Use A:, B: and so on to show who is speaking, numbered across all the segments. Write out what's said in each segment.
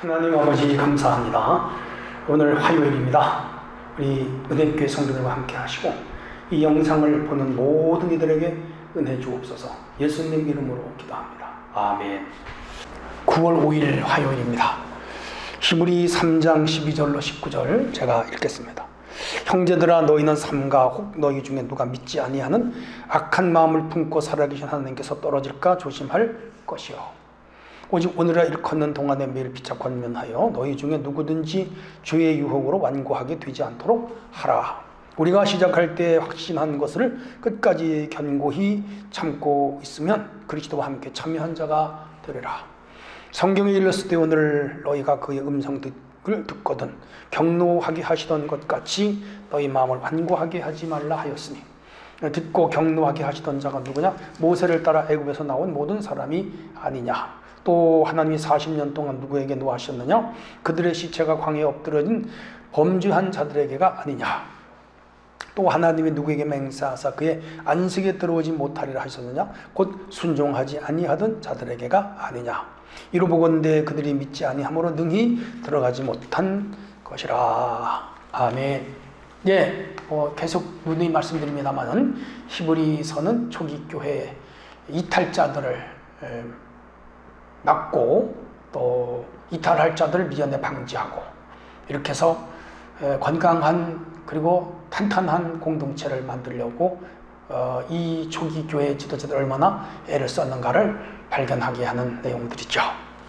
A: 하나님 아버지 감사합니다. 오늘 화요일입니다. 우리 은혜교회 성도들과 함께 하시고 이 영상을 보는 모든 이들에게 은혜 주옵소서. 예수님 이름으로 기도합니다. 아멘. 9월 5일 화요일입니다. 히브리 3장 12절로 19절 제가 읽겠습니다. 형제들아, 너희는 삼가 혹 너희 중에 누가 믿지 아니하는 악한 마음을 품고 살아계신 하나님께서 떨어질까 조심할 것이요. 오직 오늘날 일컫는 동안에 매일 피차 권면하여 너희 중에 누구든지 죄의 유혹으로 완고하게 되지 않도록 하라. 우리가 시작할 때 확신한 것을 끝까지 견고히 참고 있으면 그리스도와 함께 참여한 자가 되리라. 성경에 일렀을 때 오늘 너희가 그의 음성을 듣거든 경노하게 하시던 것 같이 너희 마음을 완고하게 하지 말라 하였으니, 듣고 경노하게 하시던 자가 누구냐? 모세를 따라 애굽에서 나온 모든 사람이 아니냐? 또 하나님이 40년 동안 누구에게 노하셨느냐? 그들의 시체가 광야에 엎드러진 범죄한 자들에게가 아니냐? 또 하나님이 누구에게 맹세하사 그의 안식에 들어오지 못하리라 하셨느냐? 곧 순종하지 아니하던 자들에게가 아니냐? 이로 보건대 그들이 믿지 아니함으로 능히 들어가지 못한 것이라. 아멘. 예, 계속 누누이 말씀드립니다만은 히브리서는 초기 교회 이탈자들을 막고 또 이탈할 자들을 미연에 방지하고 이렇게 해서 건강한 그리고 탄탄한 공동체를 만들려고 이 초기 교회 지도자들 얼마나 애를 썼는가를 발견하게 하는 내용들이죠.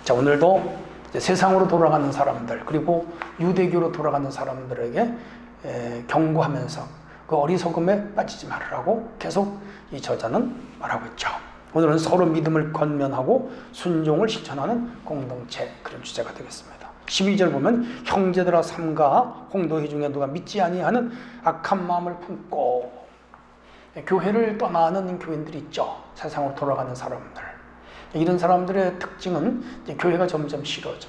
A: 자, 오늘도 세상으로 돌아가는 사람들 그리고 유대교로 돌아가는 사람들에게 경고하면서 그 어리석음에 빠지지 말으라고 계속 이 저자는 말하고 있죠. 오늘은 서로 믿음을 권면하고 순종을 실천하는 공동체, 그런 주제가 되겠습니다. 12절 보면 형제들아 삼가 혹 너희 중에 누가 믿지 아니하는 악한 마음을 품고, 교회를 떠나는 교인들이 있죠. 세상으로 돌아가는 사람들. 이런 사람들의 특징은 이제 교회가 점점 싫어져.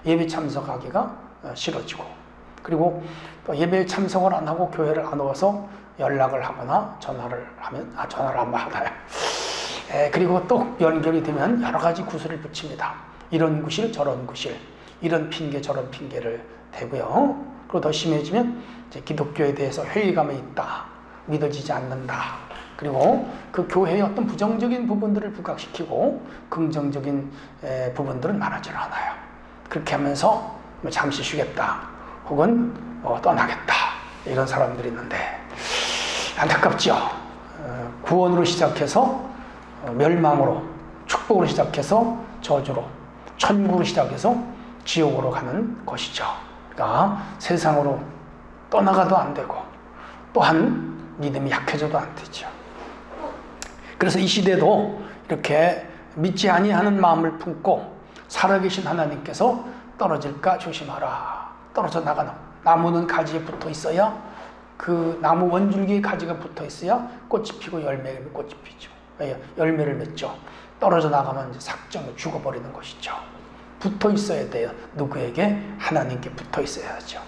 A: 예배 참석하기가 싫어지고, 그리고 또 예배 참석을 안 하고 교회를 안 와서 연락을 하거나 전화를 하면 전화를 안 받아요. 그리고 또 연결이 되면 여러 가지 구슬을 붙입니다. 이런 구실 저런 구실, 이런 핑계 저런 핑계를 대고요. 그리고 더 심해지면 이제 기독교에 대해서 회의감이 있다, 믿어지지 않는다, 그리고 그 교회의 어떤 부정적인 부분들을 부각시키고 긍정적인 부분들은 말하지 않아요. 그렇게 하면서 잠시 쉬겠다 혹은 떠나겠다, 이런 사람들이 있는데 안타깝죠. 구원으로 시작해서 멸망으로, 축복으로 시작해서 저주로, 천국으로 시작해서 지옥으로 가는 것이죠. 그러니까 세상으로 떠나가도 안 되고 또한 믿음이 약해져도 안 되죠. 그래서 이 시대도 이렇게 믿지 아니하는 마음을 품고 살아계신 하나님께서 떨어질까 조심하라. 떨어져 나가는, 나무는 가지에 붙어 있어야, 그 나무 원줄기에 가지가 붙어 있어야 꽃이 피고 꽃이 피죠. 열매를 맺죠. 떨어져 나가면 이제 삭정을 죽어버리는 것이죠. 붙어 있어야 돼요. 누구에게? 하나님께 붙어 있어야죠.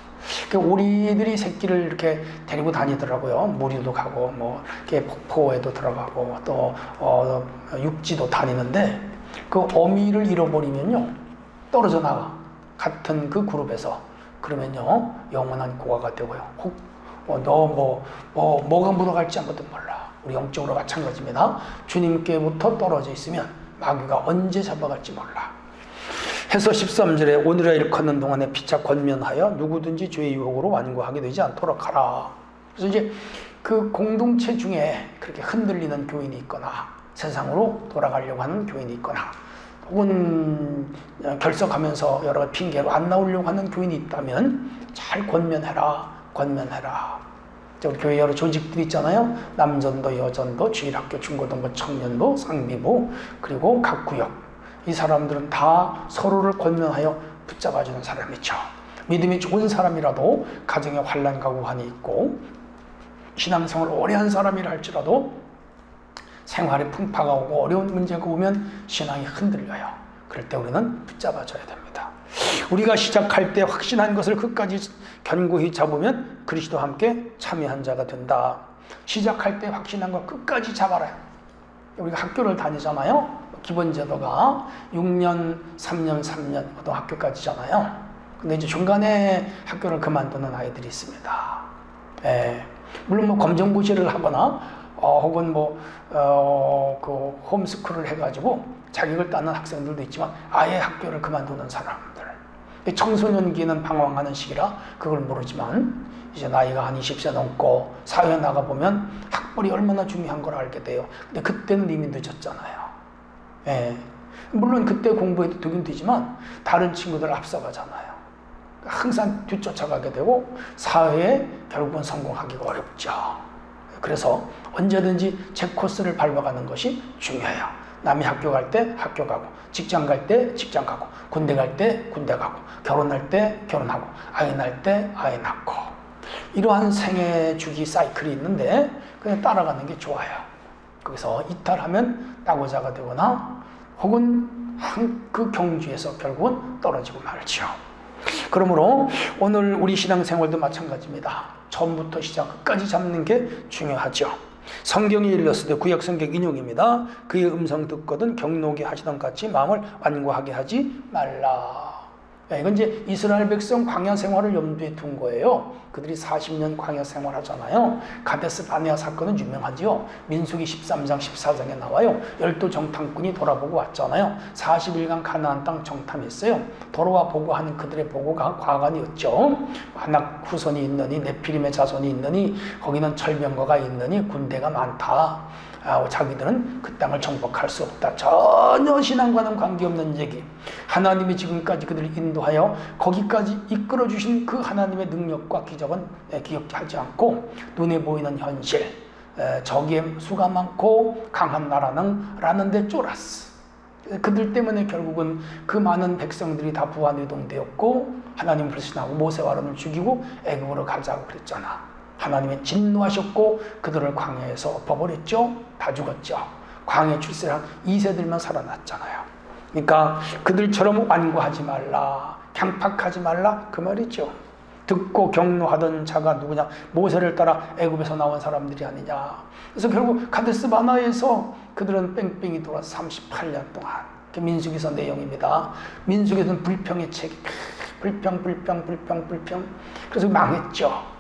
A: 오리들이 새끼를 이렇게 데리고 다니더라고요. 무리도 가고 뭐 이렇게 폭포에도 들어가고 또 육지도 다니는데, 그 어미를 잃어버리면요 떨어져 나가, 같은 그 그룹에서. 그러면요 영원한 고아가 되고요. 혹 뭐가 물어갈지 아무도 몰라. 우리 영적으로 마찬가지입니다. 주님께부터 떨어져 있으면 마귀가 언제 잡아갈지 몰라. 해서 13절에 오늘날 일컫는 동안에 피차 권면하여 누구든지 죄의 유혹으로 완고하게 되지 않도록 하라. 그래서 이제 그 공동체 중에 그렇게 흔들리는 교인이 있거나 세상으로 돌아가려고 하는 교인이 있거나 혹은 결석하면서 여러 가지 핑계로 안 나오려고 하는 교인이 있다면 잘 권면해라. 우리 교회 여러 조직들이 있잖아요. 남전도, 여전도, 주일학교, 중고등부, 청년부, 상비부, 그리고 각 구역. 이 사람들은 다 서로를 권면하여 붙잡아주는 사람이죠. 믿음이 좋은 사람이라도 가정에 환난과 우환이 있고 신앙생활을 오래 한 사람이라 할지라도 생활에 풍파가 오고 어려운 문제가 오면 신앙이 흔들려요. 그럴 때 우리는 붙잡아줘야 됩니다. 우리가 시작할 때 확신한 것을 끝까지 견고히 잡으면 그리스도와 함께 참여한 자가 된다. 시작할 때 확신한 것 끝까지 잡아라. 우리가 학교를 다니잖아요. 기본 제도가 6년, 3년, 3년 고등학교까지잖아요. 근데 이제 중간에 학교를 그만두는 아이들이 있습니다. 물론 뭐 검정고시를 하거나 혹은 그 홈스쿨을 해가지고 자격을 따는 학생들도 있지만 아예 학교를 그만두는 사람들. 청소년기는 방황하는 시기라 그걸 모르지만 이제 나이가 한 20세 넘고 사회에 나가보면 학벌이 얼마나 중요한 걸 알게 돼요. 근데 그때는 이미 늦었잖아요. 물론 그때 공부해도 되긴 되지만 다른 친구들 앞서가잖아요. 항상 뒤쫓아가게 되고 사회에 결국은 성공하기가 어렵죠. 그래서 언제든지 제 코스를 밟아가는 것이 중요해요. 남이 학교 갈 때 학교 가고, 직장 갈 때 직장 가고, 군대 갈 때 군대 가고, 결혼할 때 결혼하고, 아이 낳을 때 아이 낳고, 이러한 생애 주기 사이클이 있는데 그냥 따라가는 게 좋아요. 거기서 이탈하면 따고자가 되거나 혹은 그 경주에서 결국은 떨어지고 말죠. 그러므로 오늘 우리 신앙생활도 마찬가지입니다. 처음부터 시작 끝까지 잡는 게 중요하죠. 성경이 일렀을 때 구약성경 인용입니다. 그의 음성 듣거든 경노게 하시던 같이 마음을 완고하게 하지 말라. 이건 이제 이스라엘 백성 광야 생활을 염두에 둔 거예요. 그들이 40년 광야 생활하잖아요. 가데스 바네아 사건은 유명하지요. 민수기 13장 14장에 나와요. 12 정탐꾼이 돌아보고 왔잖아요. 40일간 가나안 땅 정탐했어요. 돌아와 보고하는 그들의 보고가 과관이었죠. 아낙 후손이 있느니 네피림의 자손이 있느니 거기는 철병거가 있느니 군대가 많다. 자기들은 그 땅을 정복할 수 없다. 전혀 신앙과는 관계없는 얘기. 하나님이 지금까지 그들을 인도하여 거기까지 이끌어주신 그 하나님의 능력과 기적은 기억하지 않고 눈에 보이는 현실, 적의 수가 많고 강한 나라는 라는 데 쫄았어. 그들 때문에 결국은 그 많은 백성들이 다 부하뇌동되었고 하나님 불신하고 모세와 아론을 죽이고 애굽으로 가자고 그랬잖아. 하나님이 진노하셨고 그들을 광야에서 엎어버렸죠. 다 죽었죠. 광야 출세한 2세들만 살아났잖아요. 그러니까 그들처럼 완고하지 말라, 강팍하지 말라 그 말이죠. 듣고 경노하던 자가 누구냐? 모세를 따라 애굽에서 나온 사람들이 아니냐. 그래서 결국 가데스 바네아에서 그들은 뺑뺑이 돌아서 38년 동안. 민수기서 내용입니다. 민수기서는 불평의 책, 불평. 그래서 망했죠.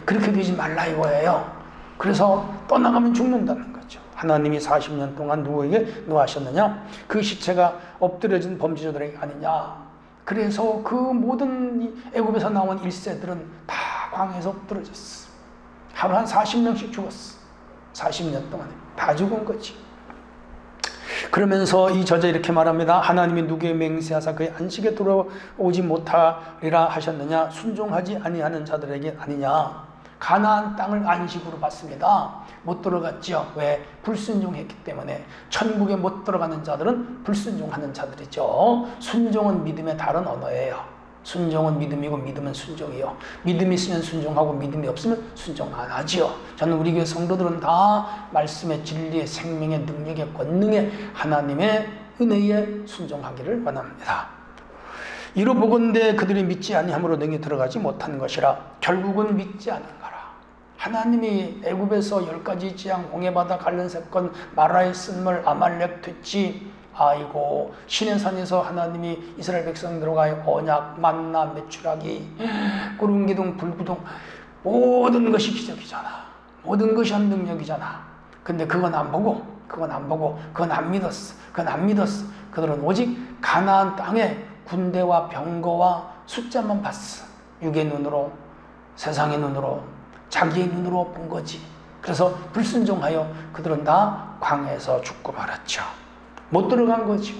A: 그렇게 되지 말라 이거예요. 그래서 떠나가면 죽는다는 거죠. 하나님이 40년 동안 누구에게 노하셨느냐? 그 시체가 엎드려진 범죄자들에게 아니냐? 그래서 그 모든 애굽에서 나온 1세들은 다 광야에서 엎드려졌어. 하루 한 40명씩 죽었어. 40년 동안에 다 죽은 거지. 그러면서 이 저자 이렇게 말합니다. 하나님이 누구의 맹세하사 그의 안식에 돌아오지 못하리라 하셨느냐? 순종하지 아니하는 자들에게 아니냐? 가나안 땅을 안식으로 받습니다. 못 들어갔죠. 왜? 불순종했기 때문에. 천국에 못 들어가는 자들은 불순종하는 자들이죠. 순종은 믿음의 다른 언어예요. 순종은 믿음이고 믿음은 순종이요. 믿음이 있으면 순종하고 믿음이 없으면 순종 안 하지요. 저는 우리 교회 성도들은 다 말씀의 진리의 생명의 능력의 권능의 하나님의 은혜에 순종하기를 원합니다. 이로 보건대 그들이 믿지 아니함으로 능히 들어가지 못한 것이라. 결국은 믿지 않은 거라. 하나님이 애굽에서 10가지 재앙, 홍해바다 갈른 사건, 마라의 쓴물, 아말렉 퇴치, 아이고 시내산에서 하나님이 이스라엘 백성들과의 언약, 만나, 메추라기, 구름기둥, 불기둥 모든 것이 기적이잖아. 모든 것이 한 능력이잖아. 근데 그건 안 보고 그건 안 믿었어. 그들은 오직 가나안 땅에 군대와 병거와 숫자만 봤어. 육의 눈으로, 세상의 눈으로, 자기의 눈으로 본 거지. 그래서 불순종하여 그들은 다 광야에서 죽고 말았죠. 못 들어간 거죠.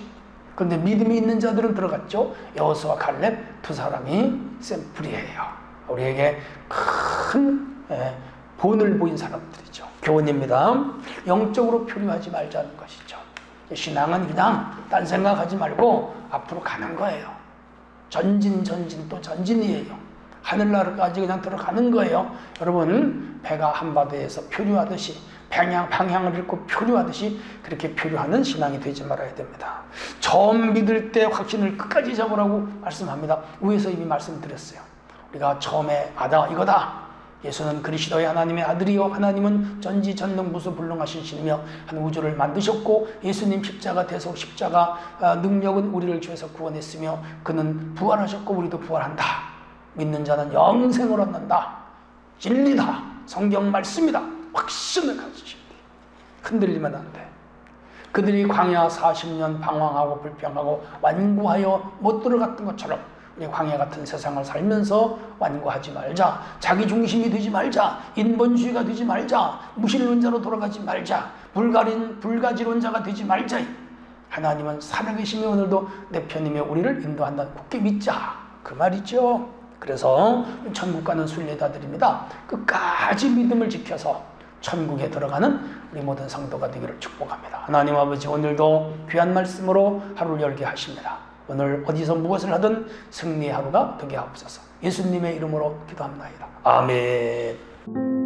A: 그런데 믿음이 있는 자들은 들어갔죠. 여호수아, 갈렙 두 사람이 샘플이에요. 우리에게 큰 본을 보인 사람들이죠. 교훈입니다. 영적으로 표류하지 말자는 것이죠. 신앙은 그냥 딴 생각하지 말고 앞으로 가는 거예요. 전진 또 전진이에요. 하늘나라까지 그냥 들어가는 거예요. 여러분, 배가 한바다에서 표류하듯이 방향을 잃고 표류하듯이 그렇게 표류하는 신앙이 되지 말아야 됩니다. 처음 믿을 때 확신을 끝까지 잡으라고 말씀합니다. 위에서 이미 말씀드렸어요. 우리가 처음에 이거다. 예수는 그리스도의 하나님의 아들이요 하나님은 전지전능무수불능하신 신이며 한 우주를 만드셨고 예수님 십자가 대속 십자가 능력은 우리를 죄에서 구원했으며 그는 부활하셨고 우리도 부활한다. 믿는 자는 영생을 얻는다. 진리다. 성경 말씀이다. 확신을 가지십니다. 흔들리면 안 돼. 그들이 광야 40년 방황하고 불평하고 완고하여 못 들어갔던 것처럼 우리 광야 같은 세상을 살면서 완고하지 말자. 자기 중심이 되지 말자. 인본주의가 되지 말자. 무신론자로 돌아가지 말자. 불가지론자가 되지 말자. 하나님은 살아계시며 오늘도 내 편이며 우리를 인도한다. 굳게 믿자. 그 말이죠. 그래서 천국 가는 순례자들입니다. 끝까지 믿음을 지켜서 천국에 들어가는 우리 모든 성도가 되기를 축복합니다. 하나님 아버지 오늘도 귀한 말씀으로 하루를 열게 하십니다. 오늘 어디서 무엇을 하든 승리의 하루가 되게 하옵소서. 예수님의 이름으로 기도합니다. 아멘.